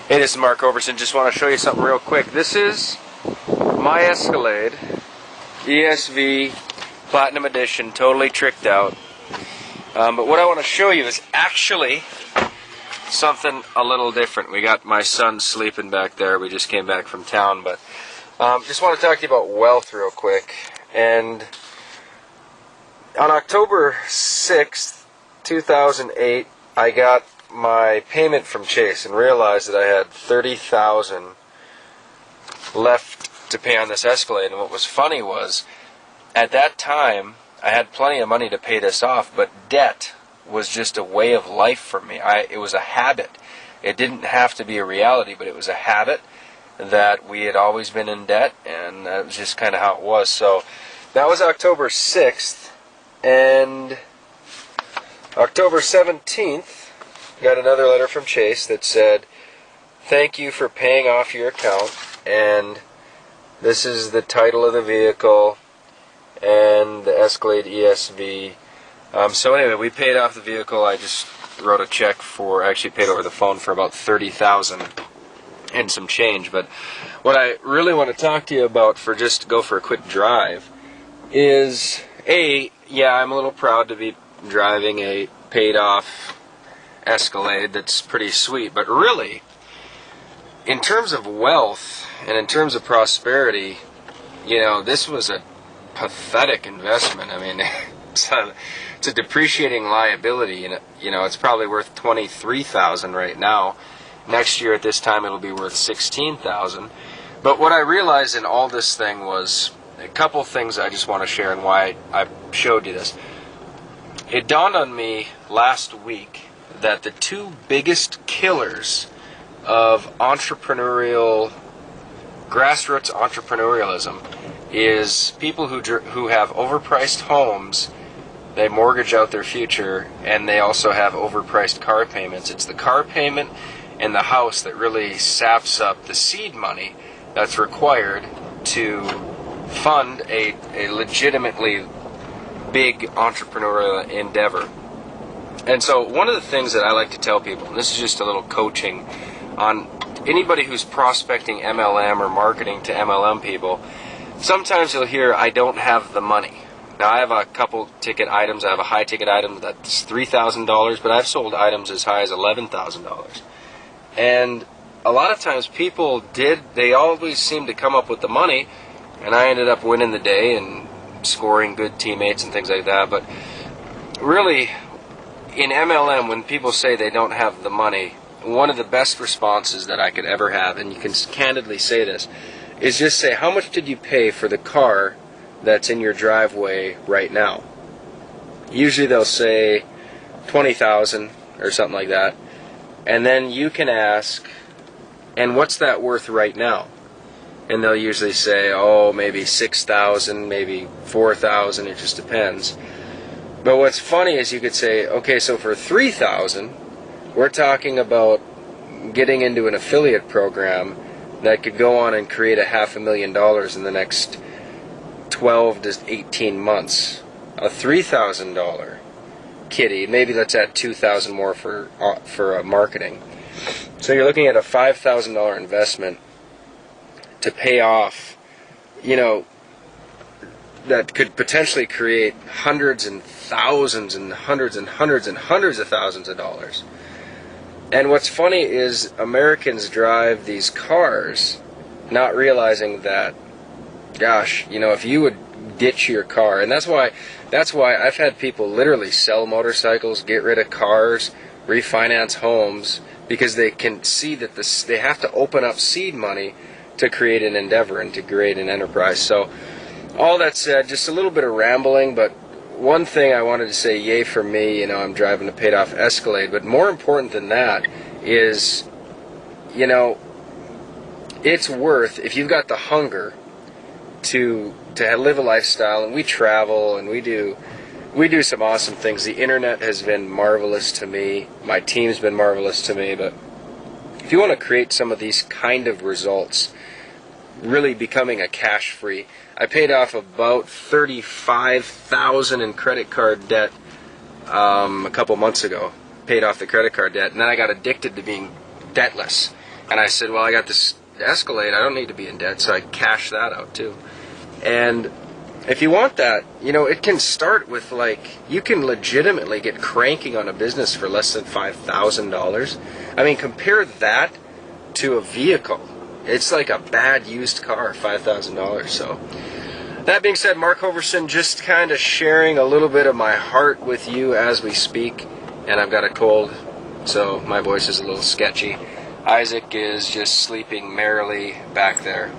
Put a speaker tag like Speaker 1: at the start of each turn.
Speaker 1: Hey, this is Mark Overson. Just want to show you something real quick. This is my Escalade ESV Platinum Edition, totally tricked out. But what I want to show you is actually something a little different. We got my son sleeping back there. We just came back from town, but just want to talk to you about wealth real quick. And on October 6th, 2008, I got my payment from Chase and realized that I had $30,000 left to pay on this Escalade. And what was funny was, at that time, I had plenty of money to pay this off, but debt was just a way of life for me. It was a habit. It didn't have to be a reality, but it was a habit that we had always been in debt, and that was just kind of how it was. So that was October 6th, and October 17th, got another letter from Chase that said, "Thank you for paying off your account," and this is the title of the vehicle and the Escalade ESV. So anyway, we paid off the vehicle. I just wrote a check for, actually paid over the phone for about $30,000 and some change. But what I really want to talk to you about, for just to go for a quick drive, is yeah, I'm a little proud to be driving a paid off Escalade that's pretty sweet, but really, in terms of wealth and in terms of prosperity, you know, this was a pathetic investment. I mean, it's a depreciating liability, and you know, it's probably worth $23,000 right now. Next year at this time, it'll be worth $16,000. But what I realized in all this thing was a couple things I just want to share, and why I showed you this. It dawned on me last week that the two biggest killers of grassroots entrepreneurialism is people who have overpriced homes, they mortgage out their future, and they also have overpriced car payments. It's the car payment and the house that really saps up the seed money that's required to fund a legitimately big entrepreneurial endeavor. And so one of the things that I like to tell people, and this is just a little coaching on anybody who's prospecting MLM or marketing to MLM people, sometimes you'll hear, "I don't have the money." Now, I have a couple ticket items. I have a high ticket item that's $3,000, but I've sold items as high as $11,000. And a lot of times people they always seem to come up with the money, and I ended up winning the day and scoring good teammates and things like that. But really, in MLM, when people say they don't have the money, one of the best responses that I could ever have, and you can candidly say this, is just say, "How much did you pay for the car that's in your driveway right now?" Usually they'll say $20,000 or something like that. And then you can ask, "And what's that worth right now?" And they'll usually say, "Oh, maybe $6,000, maybe $4,000, it just depends." But what's funny is you could say, "Okay, so for $3,000, we're talking about getting into an affiliate program that could go on and create $500,000 in the next 12 to 18 months. A $3,000 kitty, maybe let's add $2,000 more for marketing. So you're looking at a $5,000 investment to pay off, you know, that could potentially create hundreds and thousands and hundreds and hundreds and hundreds of thousands of dollars." And what's funny is Americans drive these cars not realizing that, gosh, you know, if you would ditch your car, and that's why I've had people literally sell motorcycles, get rid of cars, refinance homes, because they can see that they have to open up seed money to create an endeavor and to create an enterprise. So all that said, just a little bit of rambling, but one thing I wanted to say, yay for me, you know, I'm driving a paid off Escalade, but more important than that is, you know, it's worth, if you've got the hunger to live a lifestyle, and we travel and we do some awesome things. The internet has been marvelous to me. My team's been marvelous to me, but if you want to create some of these kind of results, really becoming a cash free, I paid off about $35,000 in credit card debt a couple months ago. Paid off the credit card debt, and then I got addicted to being debtless. And I said, well, I got this Escalade. I don't need to be in debt, so I cashed that out too. And if you want that, you know, it can start with, like, you can legitimately get cranking on a business for less than $5,000. I mean, compare that to a vehicle. It's like a bad used car, $5,000. So that being said, Mark Hoverson, just kind of sharing a little bit of my heart with you as we speak. And I've got a cold, so my voice is a little sketchy. Isaac is just sleeping merrily back there.